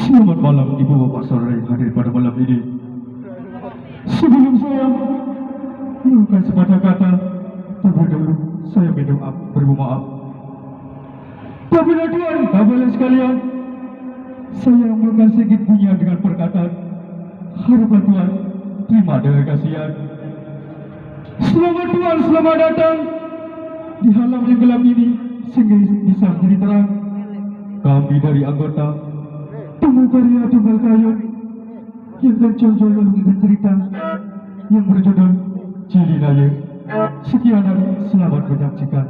Selamat malam Ibu Bapak Saudara yang hadir pada malam ini. Sebelum saya melakukan sepatah kata, terlebih dahulu saya berdoa bermaaf. Apabila Tuhan, Bapak sekalian, saya melakukan sedikit punya dengan perkataan harapan Tuhan, terima dengan kasihan. Selamat Tuhan, selamat datang di halam yang gelap ini sehingga bisa menjadi terang. Kami dari anggota Tunggal Karya Tunggal Kayu yang terjojol dengan cerita yang berjudul Cilinaya. Sekian dan selamat menyaksikan.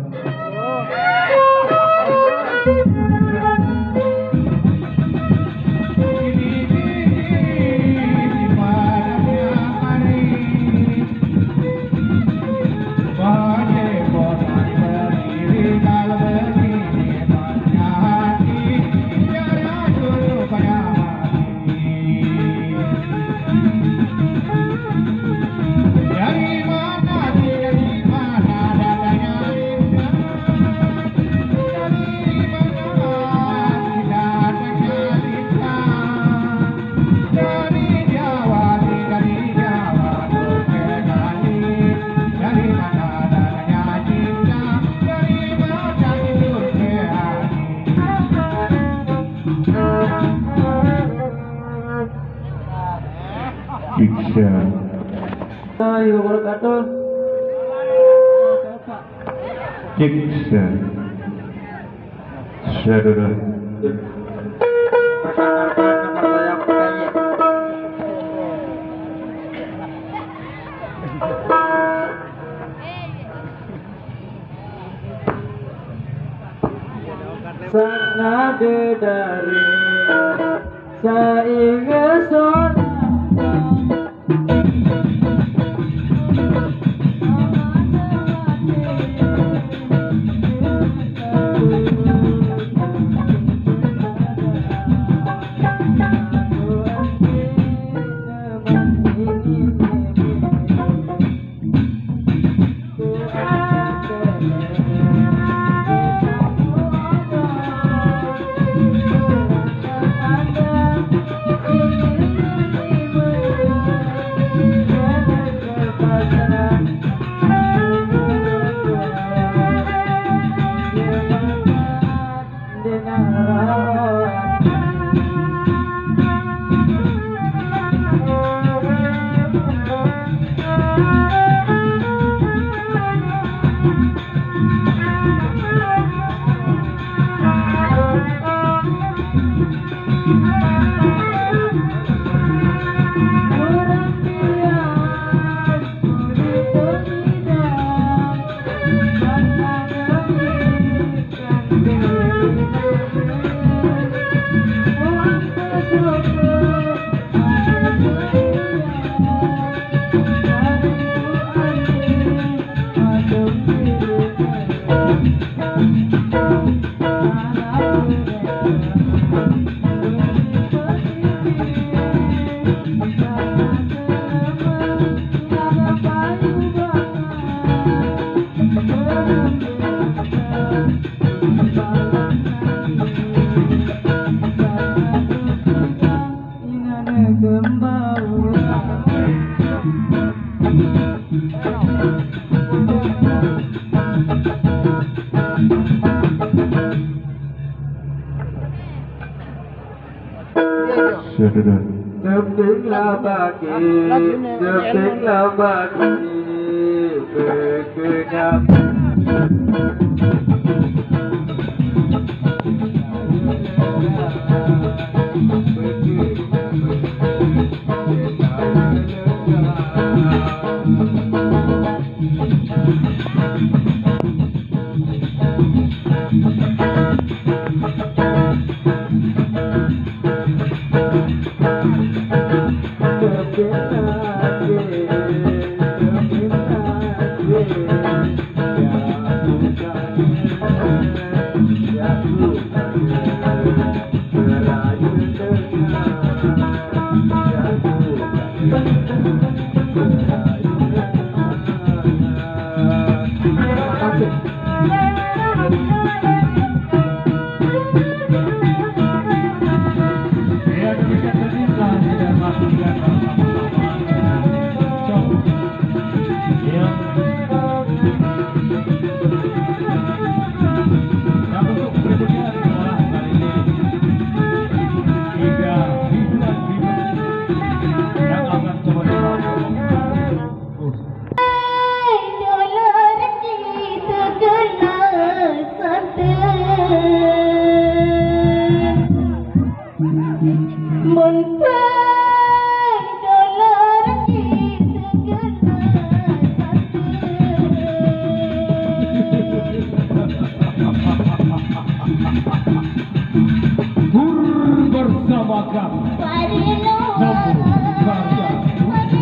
Sanade dari sainge sore Sepinglah bagi berkenyang Ya, demikian tadi telah kita lakukan bersama-sama. Cok. Ya. Dan untuk berikutnya adalah kali ini 3 biduan yang akan coba dilakukan. Bersama kami Nomor Karya Putra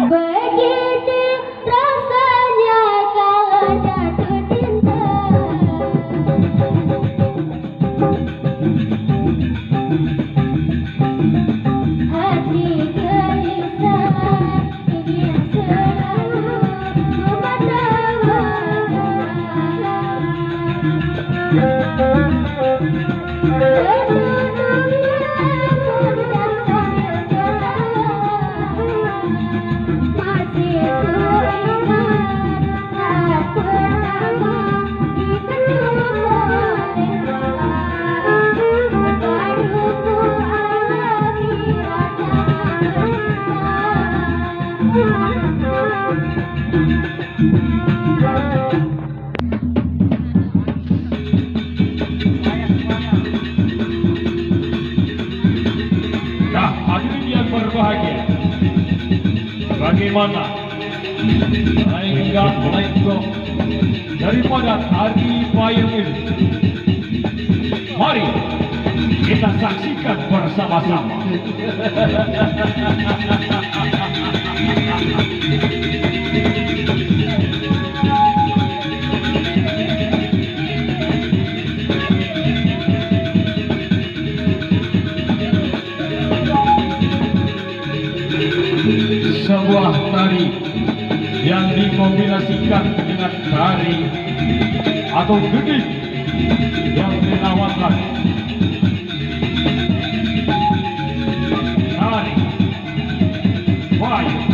Begini rasanya kalau jatuh cinta. Hati gelisah ingin selalu Nah, hadirin yang berbahagia, bagaimana lain gong daripada tari payung ini? Mari kita saksikan bersama-sama. Sebuah tari yang dikombinasikan dengan tari atau gedik yang dinamakan tari payung.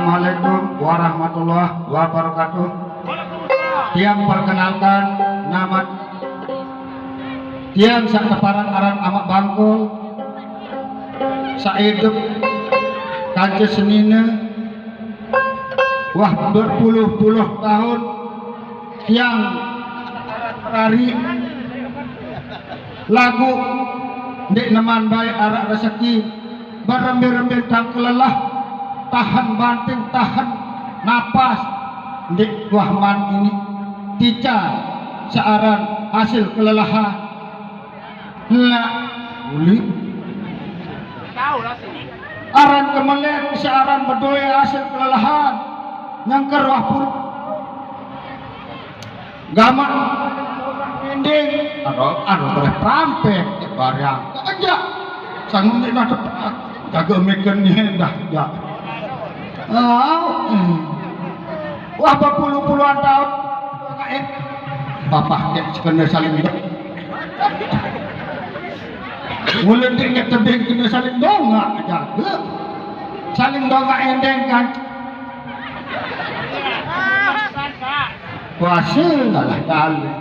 Assalamualaikum warahmatullahi wabarakatuh. Tiang perkenalkan nama tiang sak teparan aran amak bangkul sahidup kanca senina wah berpuluh-puluh tahun tiang hari lagu dek neman baik arak rezeki berembe-rembe tang kelelah tahan banting tahan napas dek wahman ini tica searan hasil kelelahan la uli aran kemelet searan berdoa hasil kelelahan yang kerwah pun gamak ending anu boleh prampek di barang aja sanggup di nak jaga mekennya dah ya wah berpuluh-puluhan tahun bapak dia kena saling mulai dia tebing kena saling dongak jaga saling dongak endeng kan puasa lah kali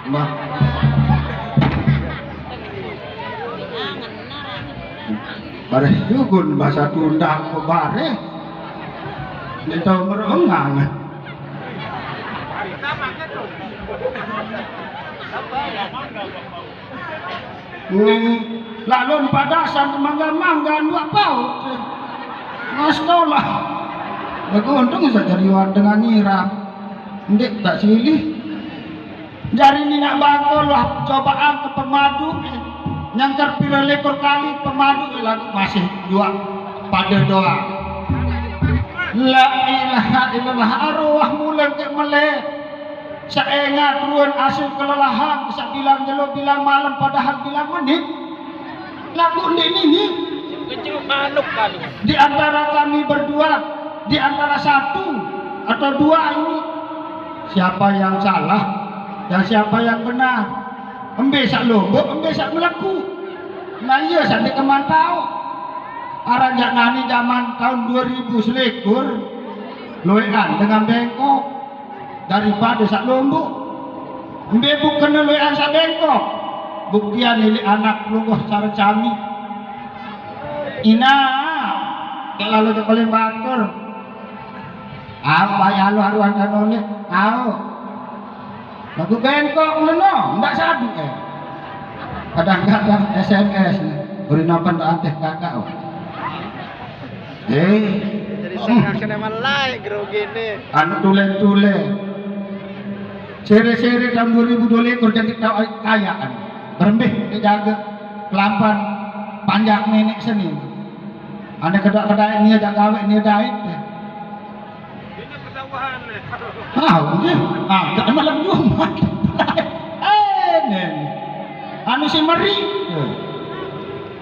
Mbak bareh jugun bahasa Tunda ko bareh dito merengang lalu padasan mangga-mangga dua paut ngastolah aku untung saja riwat dengan nyiram ndek tak silih jari ini nak bangkol lah cobaan ke pemadu nyangkar pira lekor kali pemadu lagu masih dua pada doa la ilaha illallah arwah mulai ke melek seengat ruan hasil kelelahan bisa bilang jelo bilang malam padahal bilang menit lagu ini di antara kami berdua di antara satu atau dua ini siapa yang salah dan siapa yang benar embe sak lombok embe sak melaku nah iya sak kemantau aran jak nani zaman tahun 2000 selikur loean dengan bengkok daripada sak lombok embe bukan loean sak bengkok buktian ini anak lungguh cara cami ina lalu ke paling batur apa ya lu haruan kanone lagu bengkok ngono ndak sadu kadang-kadang SMS beri napan tak anteh kakak jadi senang malai grogene anu tulen-tulen sere-sere tahun 2002 kerja kita kayaan berembih dijaga kelampan panjang nenek seni anda kedai ini ada gawe ini dait gak malam Jumat anu si meri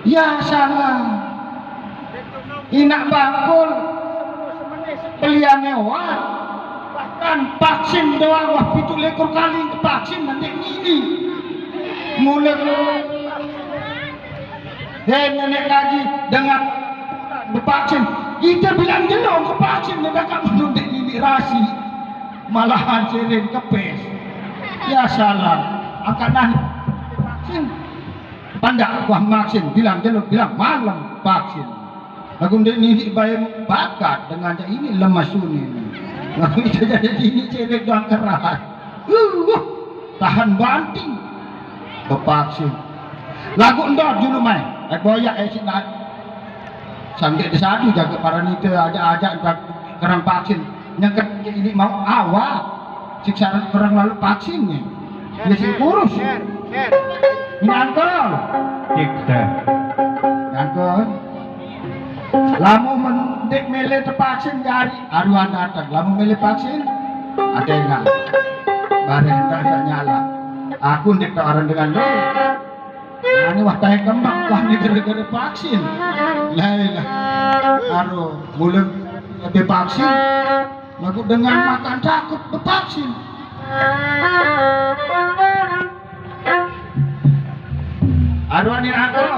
ya salah inak bangkul pelian hewan bahkan vaksin doang wah pitu lekor kali ke vaksin nanti ini mulai nenek lagi dengan bervaksin kita bilang jelong ke vaksin dan gak menunduk ini rasi malahan sering kepes ya salah angkatan vaksin pandak wah vaksin bilang jelong bilang malam vaksin lagu ini bayar bakat dengan ini lemas suni lagu itu jadi ini sering doang keras tahan banting bervaksin lagu endor dulu main boyak sinat sampai disadu jaga para nite ajak kerang vaksin yang ini mau awal siksa orang lalu vaksinnya dia sih kurus ini angkol angkol lamu mendek mele tervaksin jari aruan datang lamu mele vaksin ada yang ngalah bareng tak nyala aku ndek orang dengan lo ini wah tahe kembang wah ini gara-gara vaksin lah aduh mulai lebih vaksin lagu dengan makan takut bervaksin aduh ini aku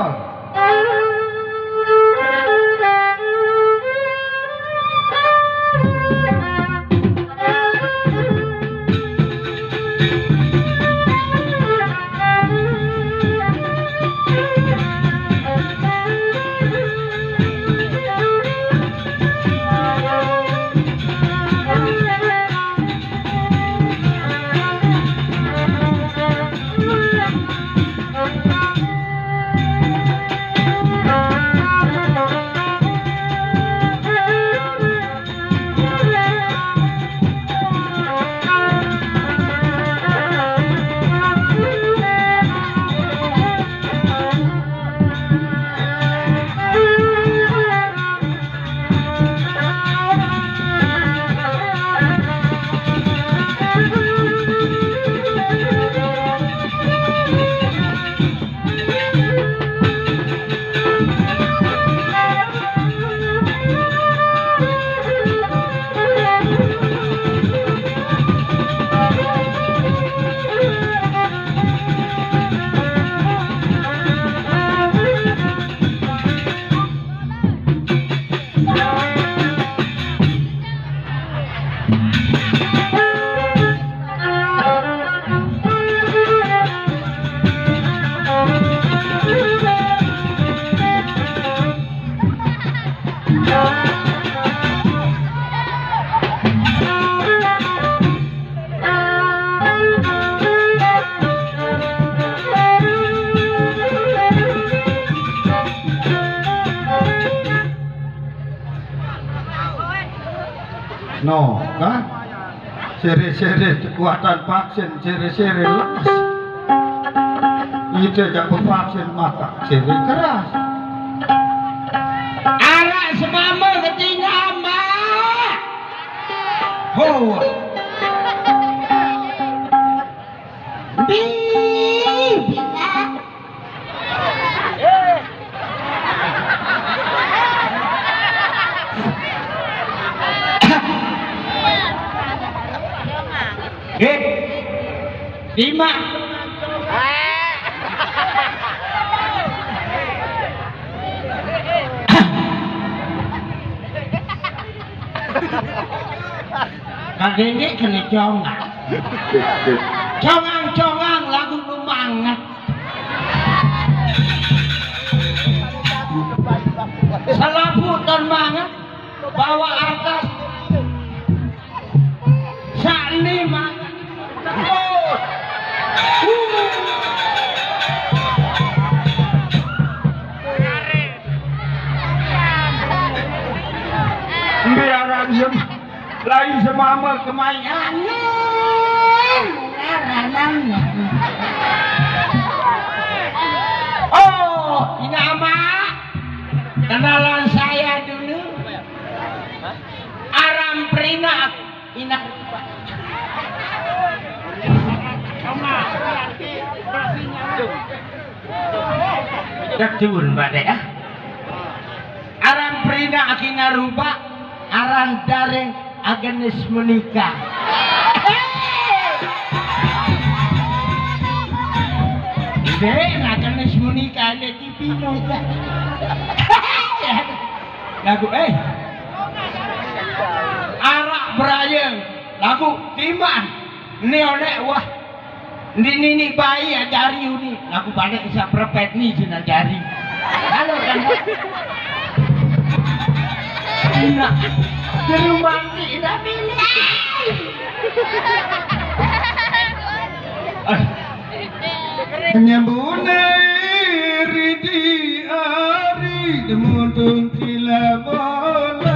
No, kan? Seri-seri kekuatan vaksin, seri-seri lepas. Itu jak vaksin maka seri keras. Anak semama ketinggalan mak. Ho. Lima. Kali ini kena congang. Congang lagu lumangat. Selaputan banget bawa atas. Sani banget. Biaran lain semama kemainan. Oh, ini ama kenalan saya dulu. Aram Prinak Inak. Jatuhun pada ya. Aran Prina akina rupa, aran dareng agenis menikah. Dareng agenis menikah ada TV menikah. Lagu arak berayang, lagu timan, neonek wah. Ini bayi ajari ini lagu balik bisa perpet nih cina jari. Halo kan? Ina, di rumah ni dah pilih. Nyambunai ridi ari demudung kila bola.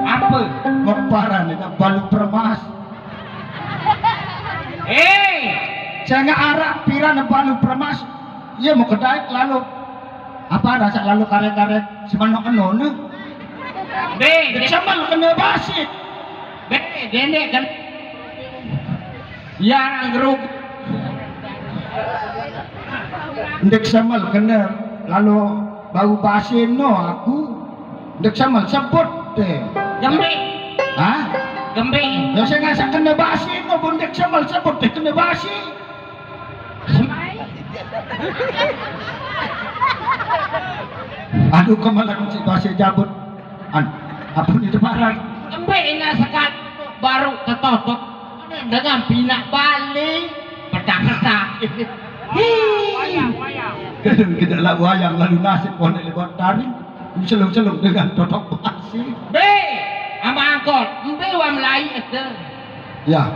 Apa? Keparan itu balu permas. Saya nggak arah piran balu permas. Iya mau kedai lalu apa rasa lalu karet-karet semanok enon. Sama kena basit. Dendek kan. Ya geruk. Ndek samal kena lalu bau basin no aku. Ndek samal sebut deh. Gembe. Hah? Gembe. Ya saya nggak kena basin no bundek samal sebut deh kena basin. Semai. Aduh kemalan si basin jabut. Apa itu barang? Gembe ina sekat baru ketutup dengan pinak balik pedak-pedak. Wayang. Kita lah wayang lalu nasib pohon lewat taring selung-selung dengan totok basi. Ama angkot, embe wa Melayu itu. Ya.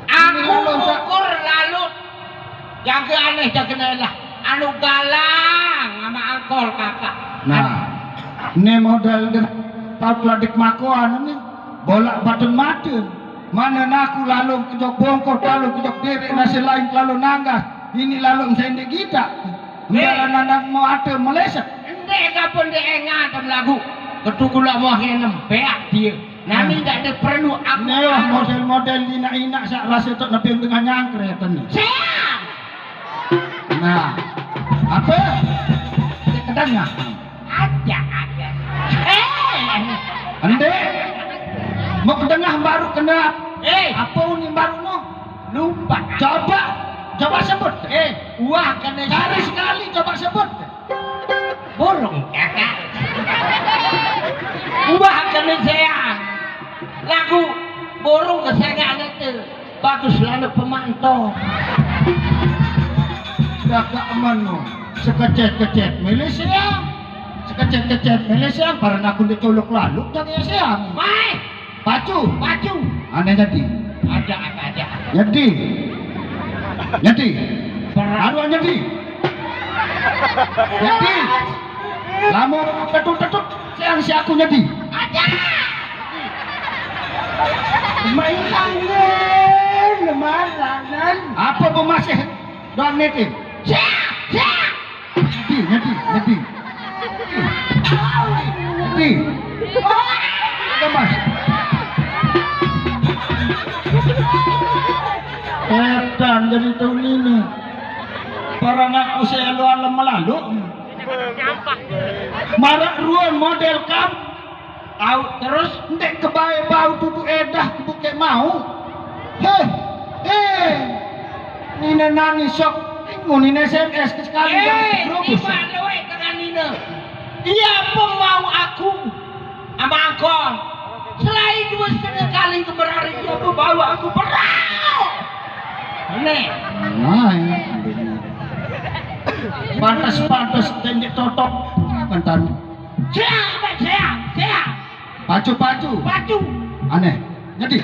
Aku ukur lalu yang ke aneh dah kenalah. Anu galang ama angkol kakak. Nah, ini model tahu ladik makuan ini bolak batun matun. Mana naku lalu kejok bongkot lalu kejok diri nasi lain lalu nanggas. Ini lalu sendiri kita. Mbak anak mau ada Malaysia. Ndek kapun dek ngatam lagu. Ketukula mau henem beak dia. Nami tak ada perlu aku. Nah, model-model inak-inak sak rasa tok nabi tengah nyangkret ni. Siap. Nah, apa? Kedangnya. Ada. Ande. Mau ke tengah baru kena. Apa ini baru no? lupa. Coba sebut. Wah kena Cari sekali coba sebut. burung kakak. Wah kena sayang. Lagu burung kesayangan itu bagus lalu pemantau. Kakak aman no. Sekecet-kecet Malaysia. Sekecet-kecet Malaysia. Karena aku dicolok lalu jadi sayang. Mai, Pacu. Aneh jadi. ada. Jadi. Berat. Aduh jadi. Jadi. Lama tetut sayang si aku jadi. Ada. Mainan, lemaran. Apa pemasih doang neti? Siap. Neti. Mas. Setan jadi tahun ini. Para anak usia lu alam melalu. Marak ruang model kam. Tahu terus Ndek kebae bau tubuh edah buke mau. Nina nani sok ngunin SMS sekali di mana we dengan Nina? Dia pun mau aku sama angkol. Selain 2,5 kali keberari dia pun bawa aku berau. Nih. Pantas tendek totok bentar. Siap. Pacu. Aneh. Jadi.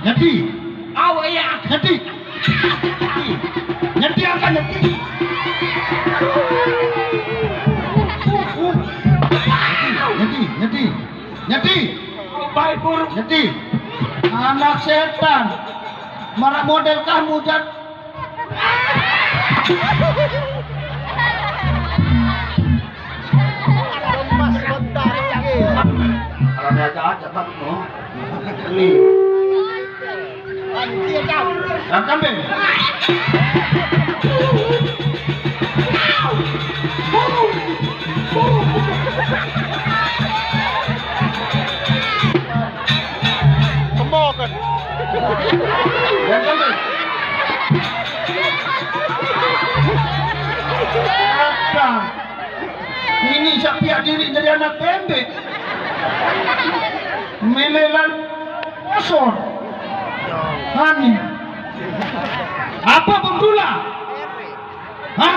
Jadi. Awak ya. Jadi akan jadi. Jadi. Baik buruk. Jadi. Anak setan. Marah model kamu dan. Lemas bentar lagi. Kalau dia aja bang no. Ini. Anjir kau. Dan kambing. Kemokan. Dan kambing. Ini siapa diri jadi anak bebek. Melelan kosor. Hani. Apa Bung Dula? Hah?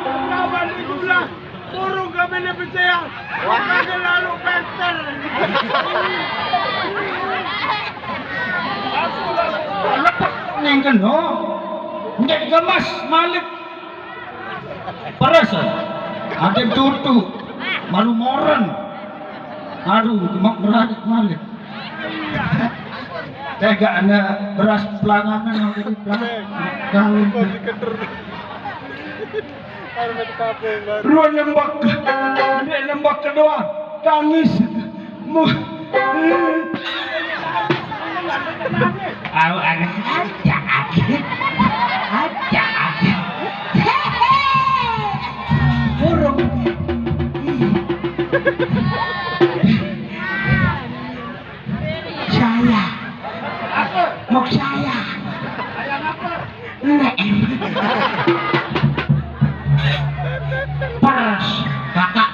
Kawan itulah burung kami ni percaya. Kami lalu pester. Lepas neng keno. Ndek gemas malik. Paras. Ada tutu. Maru moren. Aduh, mak beradik malik. Tega ana beras pelangangan yang jadi kawin. Ruang lembak kedua tangis. Aku anak aja. Burung. Saya. Mau saya. Neem. Paras, kakak.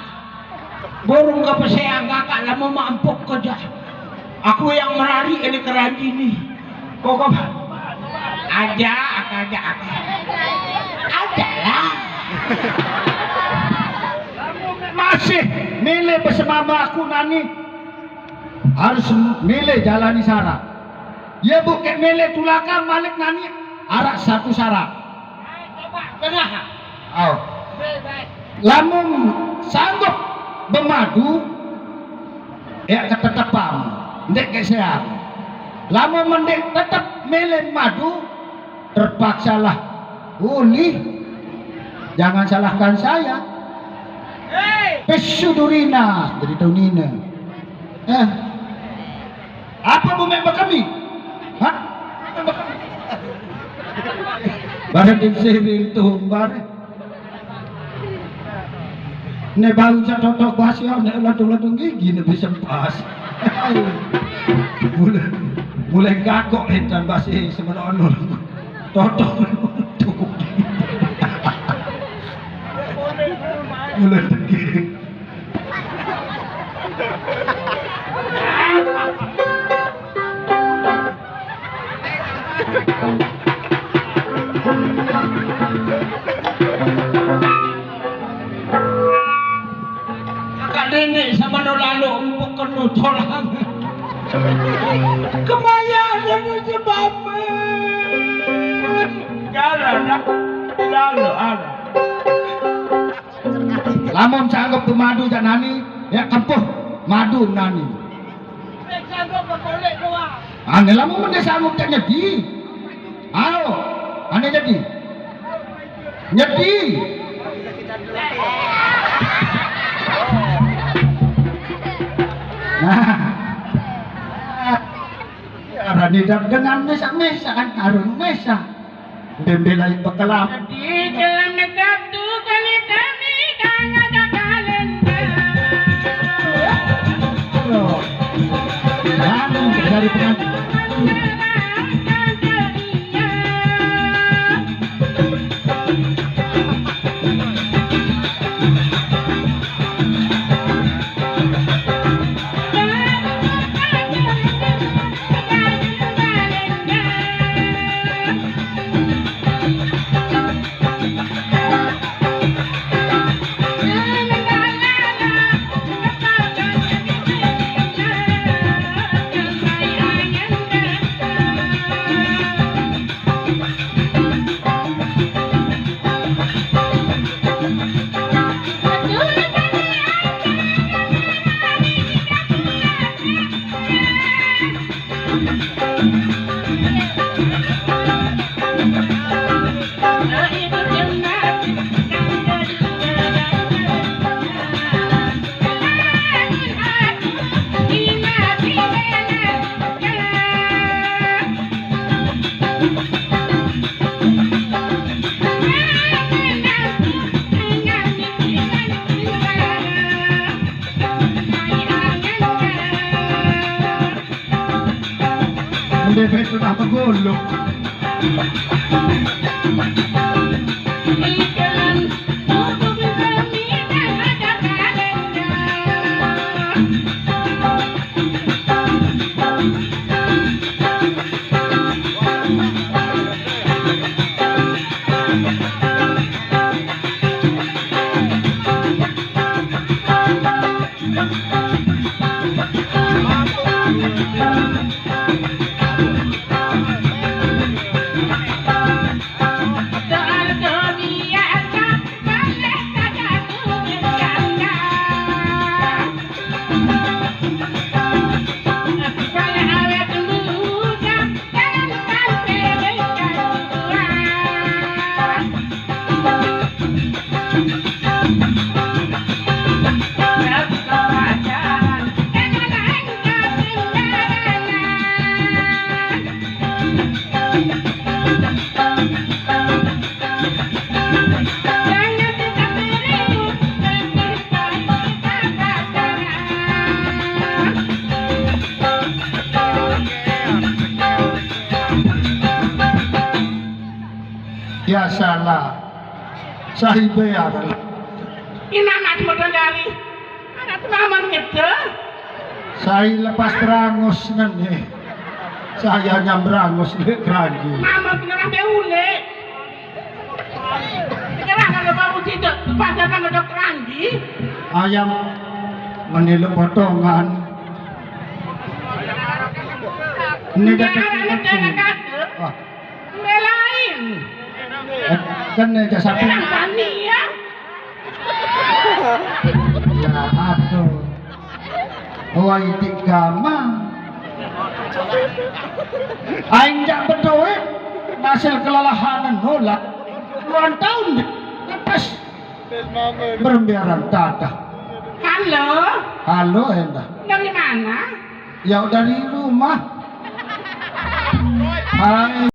Burung kepeseang kakak lama mampuk kerja. Aku yang merari ini keranji nih. Kok aja lah. Masih milih bersama aku Nani. Harus milih jalani syarat. Ya bukan milih tulakan Malik Nani. Arak satu syarat. Tengah. Oh. Lamun sanggup bermadu, ya ketetapam, ndek keseang. Lamun mendek tetap milih madu, terpaksalah uli. Jangan salahkan saya. Pesudurina dari tahunina. Apa memang kami? Hah? Barang disiril tuh barang. Ne bau sa totok basya ne ladung-ladung gigi ne bisa pas. mulai gagok entan basi semenono. Totok. Mulai pergi. Nenek sama lalu empuk kenu tolong. Kemayaan yang sebabnya. Jalan lalu ada. Lamun sanggup tu madu jak Nani, ya kempuh madu Nani. Sanggup boleh doang. Ane lamun mende sanggup tak nyedi. Ayo, ane jadi. Nyedi. Ranidap dengan mesa-mesa kan karun mesa. Dembelai bekelam. Di dalam negap tu kami kan ada kalenda. Dari pengantin. Defeso dapat golo. Ya salah. Saya bayar. Ini anak modal dari. Anak mama gitu. Saya lepas berangus nih. Saya nyambrangus nih lagi. Mama kena beule. Sekarang kalau kamu tidak lepas datang ke dokter Andi. Ayam menilu potongan. Ini datang ke wah, Melain. kan aja sapi. Yang tani ya. Ya aduh. Wah ini gama. Aing jak bedoe hasil kelelahan nolak. Puluhan tahun deh. Lepas berbiaran dadah. Halo. Halo Endah. Dari mana? Ya dari rumah. Hai.